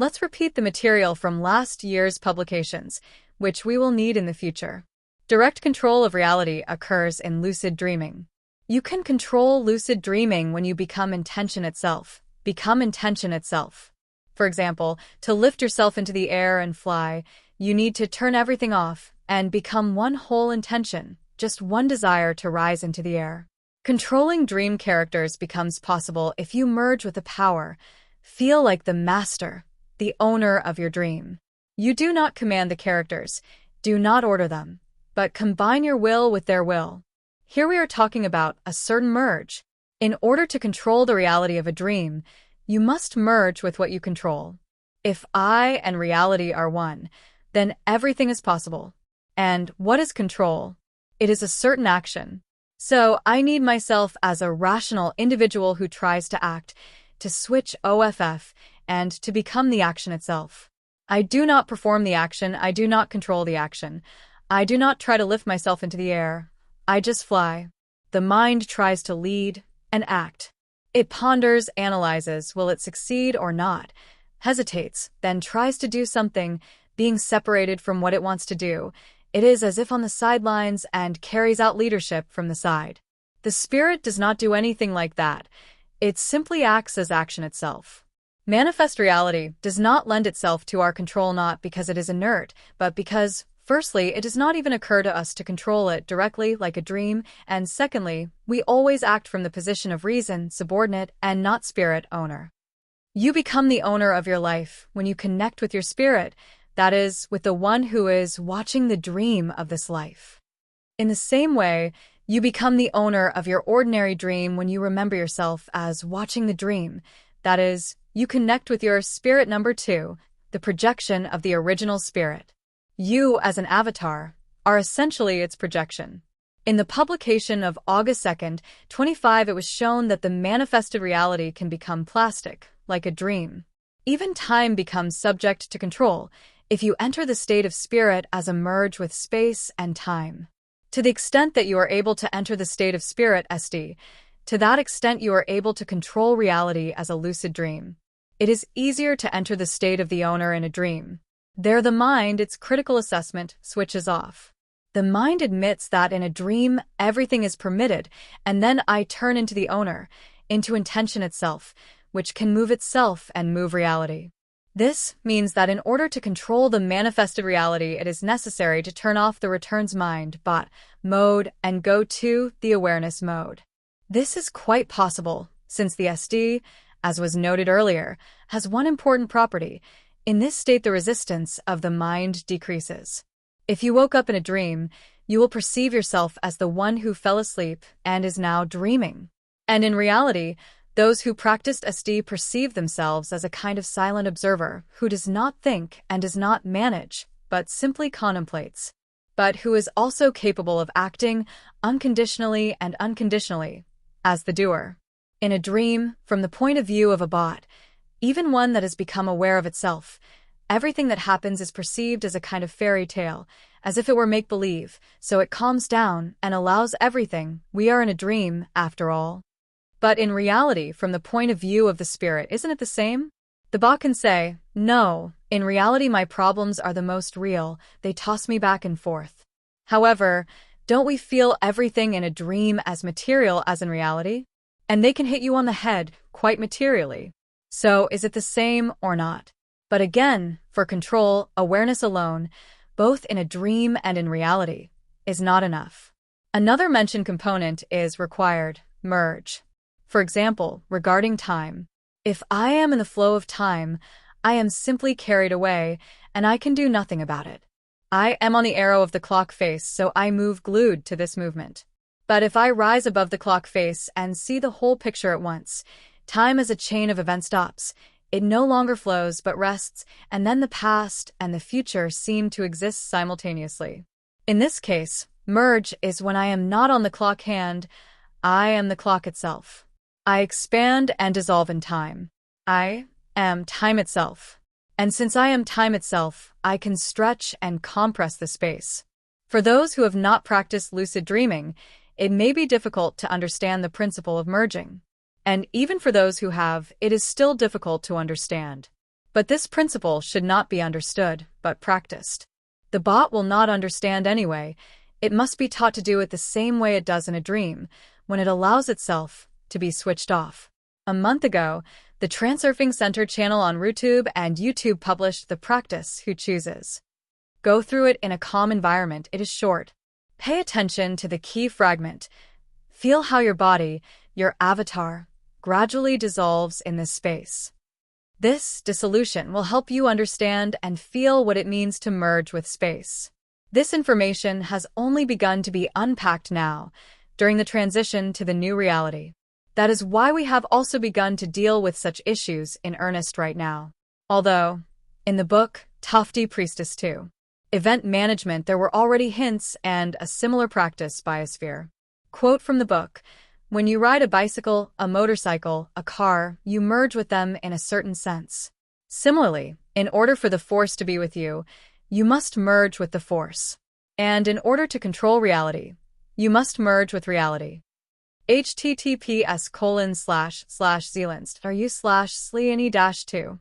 Let's repeat the material from last year's publications, which we will need in the future. Direct control of reality occurs in lucid dreaming. You can control lucid dreaming when you become intention itself. Become intention itself. For example, to lift yourself into the air and fly, you need to turn everything off and become one whole intention, just one desire to rise into the air. Controlling dream characters becomes possible if you merge with the power. Feel like the master, the owner of your dream. You do not command the characters, do not order them, but combine your will with their will. Here we are talking about a certain merge. In order to control the reality of a dream, you must merge with what you control. If I and reality are one, then everything is possible. And what is control? It is a certain action. So I need myself as a rational individual who tries to act, to switch OFF, and to become the action itself. I do not perform the action, I do not control the action. I do not try to lift myself into the air. I just fly. The mind tries to lead and act. It ponders, analyzes, will it succeed or not, hesitates, then tries to do something, being separated from what it wants to do. It is as if on the sidelines and carries out leadership from the side. The spirit does not do anything like that. It simply acts as action itself. Manifest reality does not lend itself to our control not because it is inert, but because, firstly, it does not even occur to us to control it directly like a dream, and secondly, we always act from the position of reason, subordinate, and not spirit owner. You become the owner of your life when you connect with your spirit, that is, with the one who is watching the dream of this life. In the same way, you become the owner of your ordinary dream when you remember yourself as watching the dream, that is, you connect with your spirit number 2, the projection of the original spirit. You, as an avatar, are essentially its projection. In the publication of August 2nd, 25, it was shown that the manifested reality can become plastic, like a dream. Even time becomes subject to control if you enter the state of spirit as a merge with space and time. To the extent that you are able to enter the state of spirit SD, to that extent you are able to control reality as a lucid dream. It is easier to enter the state of the owner in a dream. There the mind, its critical assessment, switches off. The mind admits that in a dream everything is permitted, and then I turn into the owner, into intention itself, which can move itself and move reality. This means that in order to control the manifested reality, it is necessary to turn off the returns mind, bot, mode, and go to the awareness mode. This is quite possible, since the SD, as was noted earlier, has one important property. In this state, the resistance of the mind decreases. If you woke up in a dream, you will perceive yourself as the one who fell asleep and is now dreaming. And in reality, those who practiced SD perceive themselves as a kind of silent observer who does not think and does not manage, but simply contemplates, but who is also capable of acting unconditionally and unconditionally, as the doer. In a dream, from the point of view of a bot, even one that has become aware of itself, everything that happens is perceived as a kind of fairy tale, as if it were make-believe, so it calms down and allows everything. We are in a dream, after all. But in reality, from the point of view of the spirit, isn't it the same? The bot can say, no, in reality my problems are the most real, they toss me back and forth. However, don't we feel everything in a dream as material as in reality? And they can hit you on the head, quite materially. So, is it the same or not? But again, for control, awareness alone, both in a dream and in reality, is not enough. Another mentioned component is required, merge. For example, regarding time. If I am in the flow of time, I am simply carried away, and I can do nothing about it. I am on the arrow of the clock face, so I move glued to this movement. But if I rise above the clock face and see the whole picture at once, time as a chain of events stops. It no longer flows but rests, and then the past and the future seem to exist simultaneously. In this case, merge is when I am not on the clock hand, I am the clock itself. I expand and dissolve in time. I am time itself. And since I am time itself, I can stretch and compress the space. For those who have not practiced lucid dreaming, it may be difficult to understand the principle of merging. And even for those who have, it is still difficult to understand. But this principle should not be understood, but practiced. The bot will not understand anyway. It must be taught to do it the same way it does in a dream, when it allows itself to be switched off. A month ago, the Transurfing Center channel on YouTube and YouTube published The Practice Who Chooses. Go through it in a calm environment. It is short. Pay attention to the key fragment. Feel how your body, your avatar, gradually dissolves in this space. This dissolution will help you understand and feel what it means to merge with space. This information has only begun to be unpacked now, during the transition to the new reality. That is why we have also begun to deal with such issues in earnest right now. Although, in the book, Tofty Priestess 2, Event Management, there were already hints and a similar practice biosphere. Quote from the book, "When you ride a bicycle, a motorcycle, a car, you merge with them in a certain sense. Similarly, in order for the force to be with you, you must merge with the force. And in order to control reality, you must merge with reality." https://zealandst.ru/sleany-2